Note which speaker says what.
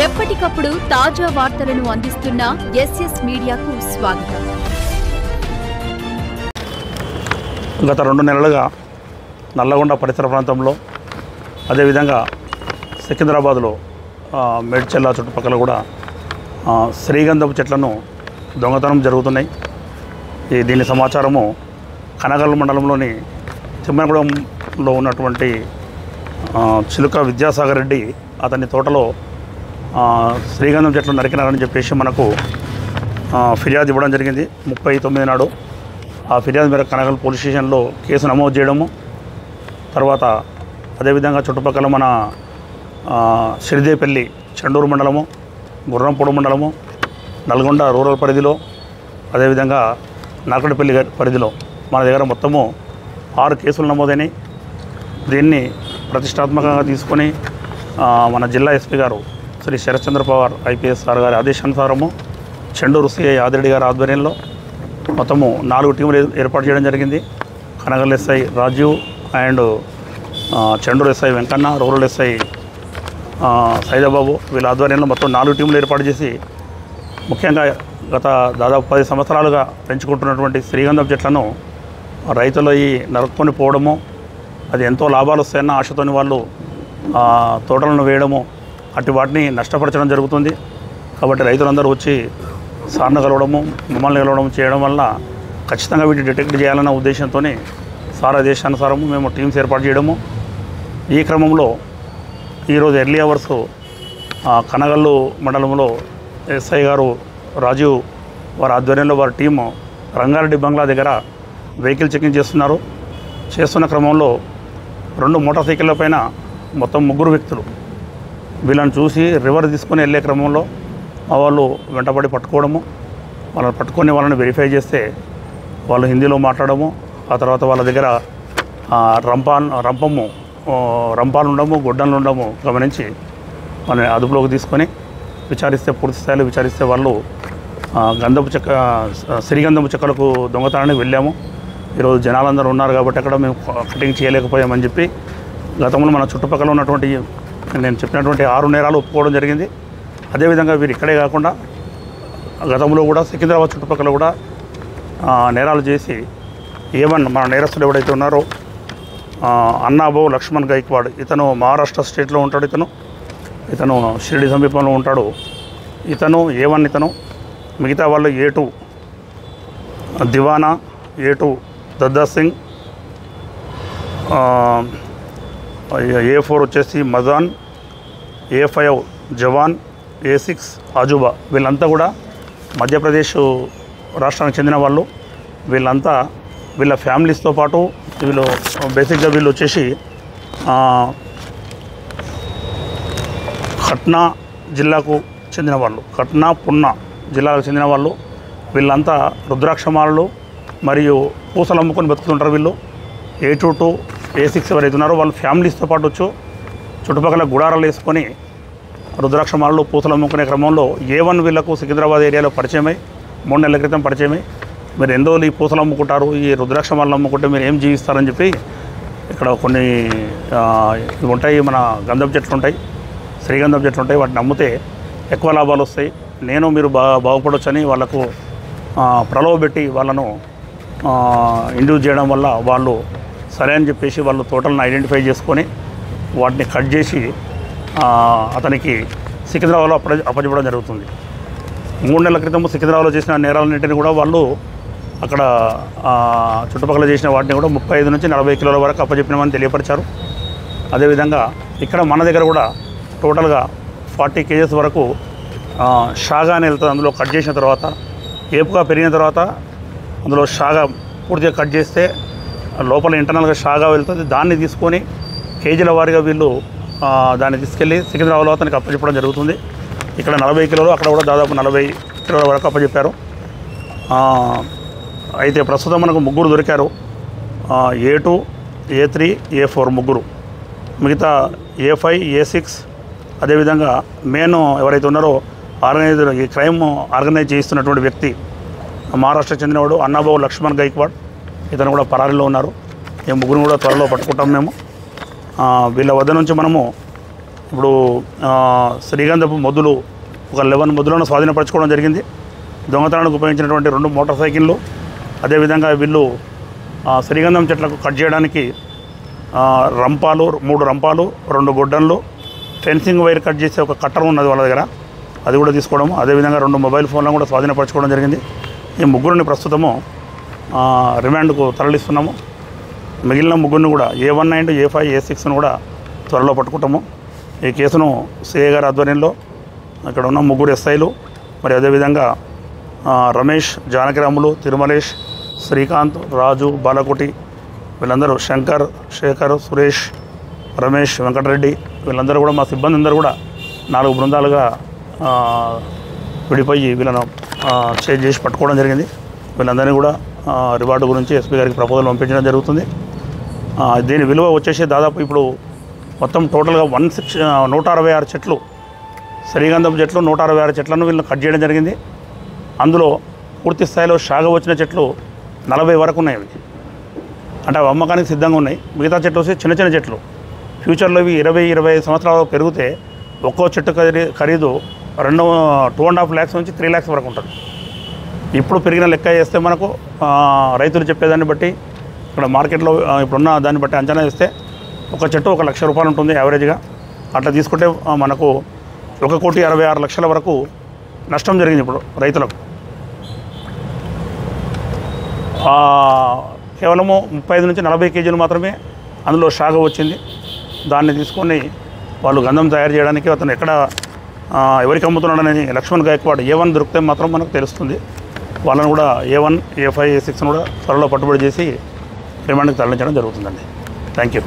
Speaker 1: ఎప్పటికప్పుడు తాజా వార్తలను అందిస్తున్న ఎస్ఎస్ మీడియాకు స్వాగతం.
Speaker 2: గత 2 నెలలుగా నల్లగొండ పరిసర ప్రాంతంలో అదేవిధంగా సికింద్రాబాద్లో మేడ్చల్ల చుట్టుపక్కల కూడా శ్రీగంధపు చెట్లను దొంగతనం జరుగుతున్నాయి. దీని సమాచారము కనగల్ మండలంలోని తిమ్మనగూడెంలో ఉన్నటువంటి చిలుక విద్యాసాగర్ రెడ్డి అతని తోటలో శ్రీగంధం చెట్లు నరికినారని చెప్పేసి మనకు ఫిర్యాదు ఇవ్వడం జరిగింది 39 నాడు. ఆ ఫిర్యాదు మేరకు కనగల్ పోలీస్ స్టేషన్లో కేసు నమోదు చేయడము, తర్వాత అదేవిధంగా చుట్టుపక్కల మన సిరిదేపల్లి చెండూరు మండలము, గుర్రంపూడి మండలము, నల్గొండ రూరల్ పరిధిలో, అదేవిధంగా నార్కటిపల్లి పరిధిలో మన దగ్గర మొత్తము 6 కేసులు నమోదైనాయి. దీన్ని ప్రతిష్టాత్మకంగా తీసుకొని మన జిల్లా ఎస్పీ గారు శ్రీ శరత్చంద్ర పవార్ ఐపీఎస్ సార్ గారి ఆదేశానుసారము చెండూరు సిఐ ఆదిరెడ్డి గారి ఆధ్వర్యంలో మొత్తము 4 టీములు ఏర్పాటు చేయడం జరిగింది. Kanagal SI Rajeev and Chenduru SI Venkanna, rural SI Saidababu వీళ్ళ ఆధ్వర్యంలో మొత్తం 4 టీములు ఏర్పాటు చేసి ముఖ్యంగా గత దాదాపు 10 సంవత్సరాలుగా పెంచుకుంటున్నటువంటి శ్రీగంధం చెట్లను రైతులు నరుక్కొని పోవడము, అది ఎంతో లాభాలు వస్తాయన్న ఆశతోని వాళ్ళు తోటలను వేయడము, అటు వాటిని నష్టపరచడం జరుగుతుంది. కాబట్టి రైతులందరూ వచ్చి సార్ను కలవడము, మమ్మల్ని కలవడం చేయడం వల్ల ఖచ్చితంగా వీటిని డిటెక్ట్ చేయాలన్న ఉద్దేశంతో సార్ ఆదేశానుసారము మేము టీమ్స్ ఏర్పాటు చేయడము. ఈ క్రమంలో ఈరోజు ఎర్లీ అవర్స్ కనగల్లు మండలంలో ఎస్ఐ గారు రాజీవ్ వారి ఆధ్వర్యంలో వారి టీము రంగారెడ్డి బంగ్లా దగ్గర వెహికల్ చెకింగ్ చేస్తున్న క్రమంలో 2 మోటార్ సైకిళ్ళ పైన మొత్తం 3 వ్యక్తులు వీళ్ళని చూసి రివర్ తీసుకొని వెళ్ళే క్రమంలో వాళ్ళు వెంటబడి పట్టుకోవడము, వాళ్ళని పట్టుకొని వాళ్ళని వెరిఫై చేస్తే వాళ్ళు హిందీలో మాట్లాడము, ఆ తర్వాత వాళ్ళ దగ్గర రంపాలు ఉండము, గొడ్డలు ఉండము గమనించి వాళ్ళని అదుపులోకి తీసుకొని విచారిస్తే, పూర్తి స్థాయిలో విచారిస్తే వాళ్ళు శ్రీగంధపు చెక్కలకు దొంగతనానికి వెళ్ళాము. ఈరోజు జనాలందరూ ఉన్నారు కాబట్టి అక్కడ మేము కటింగ్ చేయలేకపోయామని చెప్పి గతంలో మన చుట్టుపక్కల ఉన్నటువంటి నేను చెప్పినటువంటి 6 నేరాలు ఒప్పుకోవడం జరిగింది. అదేవిధంగా వీరు ఇక్కడే కాకుండా గతంలో కూడా సికింద్రాబాద్ చుట్టుపక్కల కూడా నేరాలు చేసి ఏమన్నా మన నేరస్తులు ఎవడైతే ఉన్నారో అన్నాబాబు లక్ష్మణ్ గైక్వాడ్, ఇతను మహారాష్ట్ర స్టేట్లో ఉంటాడు, ఇతను షిరిడి సమీపంలో ఉంటాడు, ఇతను A1, ఇతను మిగతా వాళ్ళు A2 దివానా, A2 దద్దా సింగ్, A4 వచ్చేసి మజాన్, A5 జవాన్, A6 ఆజుబా. వీళ్ళంతా కూడా మధ్యప్రదేశ్ రాష్ట్రానికి చెందిన వాళ్ళు. వీళ్ళంతా వీళ్ళ ఫ్యామిలీస్తో పాటు వీళ్ళు బేసిక్గా వీళ్ళు వచ్చేసి ఖట్నా జిల్లాకు చెందిన వాళ్ళు, ఖట్నా పున్నా జిల్లాకు చెందిన వాళ్ళు. వీళ్ళంతా రుద్రాక్షమాలలు మరియు పూసలు అమ్ముకొని బతుకుతుంటారు. వీళ్ళు A2 to A6 ఎవరైతే ఉన్నారో వాళ్ళు ఫ్యామిలీస్తో పాటు వచ్చు చుట్టుపక్కల గుడారాలు వేసుకొని రుద్రాక్షమాలలు పూసలు అమ్ముకునే క్రమంలో A1 వీళ్ళకు సికింద్రాబాద్ ఏరియాలో పరిచయమై 3 నెలల క్రితం పరిచయమై మీరు ఎన్ని రోజులు ఈ పూసలు అమ్ముకుంటారు, ఈ రుద్రాక్షమాలలు అమ్ముకుంటే మీరు ఏం జీవిస్తారని చెప్పి ఇక్కడ కొన్ని ఇవి ఉంటాయి, మన గంధపు చెట్లు ఉంటాయి, శ్రీగంధపు చెట్లు ఉంటాయి, వాటిని అమ్మితే ఎక్కువ లాభాలు వస్తాయి, నేను మీరు బాగుపడవచ్చని వాళ్ళకు ప్రలోభ పెట్టి వాళ్ళను ఇండ్యూస్ చేయడం వల్ల వాళ్ళు సరే అని చెప్పేసి వాళ్ళు తోటలను ఐడెంటిఫై చేసుకొని వాటిని కట్ చేసి అతనికి సికింద్రాబాద్లో అప్పచెప్పడం జరుగుతుంది. 3 నెలల క్రితం సికింద్రాబాద్లో చేసిన నేరాలన్నింటినీ కూడా వాళ్ళు అక్కడ చుట్టుపక్కల చేసిన వాటిని కూడా 35 నుంచి 40 కిలోల వరకు అప్పచెప్పినామని తెలియపరిచారు. అదేవిధంగా ఇక్కడ మన దగ్గర కూడా టోటల్గా 40 కేజెస్ వరకు షాగా అని వెళ్తుంది. అందులో కట్ చేసిన తర్వాత ఏపుగా పెరిగిన తర్వాత అందులో షాగా పూర్తిగా కట్ చేస్తే లోపల ఇంటర్నల్గా షాగా వెళ్తుంది. దాన్ని తీసుకొని కేజీల వారీగా వీళ్ళు దాన్ని తీసుకెళ్ళి సికింద్రాబాద్లో అతనికి అప్పచెప్పడం జరుగుతుంది. ఇక్కడ 40 కిలోలు, అక్కడ కూడా దాదాపు 40 కిలోల వరకు అప్పచెప్పారు. అయితే ప్రస్తుతం మనకు 3 దొరికారు, A2, A3, A4 3. మిగతా A5, A6 అదేవిధంగా మెయిన్ ఎవరైతే ఉన్నారో ఆర్గనైజర్, ఈ క్రైమ్ ఆర్గనైజ్ చేస్తున్నటువంటి వ్యక్తి మహారాష్ట్రకు చెందినవాడు అన్నాబాబు లక్ష్మణ్ గైక్వాడ్, ఇతను కూడా పరారీలో ఉన్నారు. ఈ 3 కూడా త్వరలో పట్టుకుంటాం మేము. వీళ్ళ వద్ద నుంచి మనము ఇప్పుడు శ్రీగంధపు మొద్దులు ఒక 11 మొద్దులను స్వాధీనపరచుకోవడం జరిగింది. దొంగతనానికి ఉపయోగించినటువంటి 2 మోటార్ సైకిళ్ళు, అదేవిధంగా వీళ్ళు శ్రీగంధం చెట్లకు కట్ చేయడానికి రంపాలు 3 రంపాలు, 2 గొడ్డన్లు, ఫెన్సింగ్ వైర్ కట్ చేసే ఒక కట్టర్ ఉన్నది వాళ్ళ దగ్గర, అది కూడా తీసుకోవడం, అదేవిధంగా 2 మొబైల్ ఫోన్లను కూడా స్వాధీనపరచుకోవడం జరిగింది. ఈ ముగ్గురిని ప్రస్తుతము రిమాండ్కు తరలిస్తున్నాము. మిగిలిన ముగ్గురిని కూడా A19, A5, A6ను కూడా త్వరలో పట్టుకుంటాము. ఈ కేసును సిఐ గారి ఆధ్వర్యంలో అక్కడ ఉన్న 3 ఎస్ఐలు, మరి అదేవిధంగా రమేష్, జానకిరాములు, తిరుమలేష్, శ్రీకాంత్, రాజు, బాలకోటి, వీళ్ళందరూ శంకర్, శేఖర్, సురేష్, రమేష్, వెంకటరెడ్డి, వీళ్ళందరూ కూడా మా సిబ్బంది అందరూ కూడా 4 బృందాలుగా విడిపోయి వీళ్ళను చేసి పట్టుకోవడం జరిగింది. వీళ్ళందరినీ కూడా రివార్డు గురించి ఎస్పీ గారికి ప్రపోజల్ పంపించడం జరుగుతుంది. దీని విలువ వచ్చేసి దాదాపు ఇప్పుడు మొత్తం టోటల్గా 166 చెట్లు, శ్రీగంధం చెట్లు 166 చెట్లను వీళ్ళని కట్ చేయడం జరిగింది. అందులో పూర్తి స్థాయిలో సాగు వచ్చిన చెట్లు 40 వరకు ఉన్నాయి. అవి అంటే అవి అమ్మకానికి సిద్ధంగా ఉన్నాయి. మిగతా చెట్లు వచ్చి చిన్న చిన్న చెట్లు. ఫ్యూచర్లో ఇవి 20-25 సంవత్సరాలు పెరిగితే ఒక్కో చెట్టు ఖరీదు 2.5 lakhs నుంచి 3 lakhs వరకు ఉంటుంది. ఇప్పుడు పెరిగిన లెక్క చేస్తే మనకు రైతులు చెప్పేదాన్ని బట్టి, ఇక్కడ మార్కెట్లో ఇప్పుడున్న దాన్ని బట్టి అంచనా వేస్తే ఒక చెట్టు 1 లక్ష రూపాయలు ఉంటుంది యావరేజ్గా. అట్లా తీసుకుంటే మనకు 1,66,00,000 వరకు నష్టం జరిగింది ఇప్పుడు రైతులకు. కేవలము 35 నుంచి 40 కేజీలు మాత్రమే అందులో సాగు వచ్చింది. దాన్ని తీసుకొని వాళ్ళు గంధం తయారు చేయడానికి అతను ఎక్కడ ఎవరికి అమ్ముతున్నాడని లక్ష్మణ్ గాయక్వాడ్ A1 దొరికితే మాత్రం మనకు తెలుస్తుంది. వాళ్ళని కూడా A1, A5, A6 కూడా త్వరలో పట్టుబడి చేసి రిమాండ్కి తరలించడం జరుగుతుందండి. Thank you.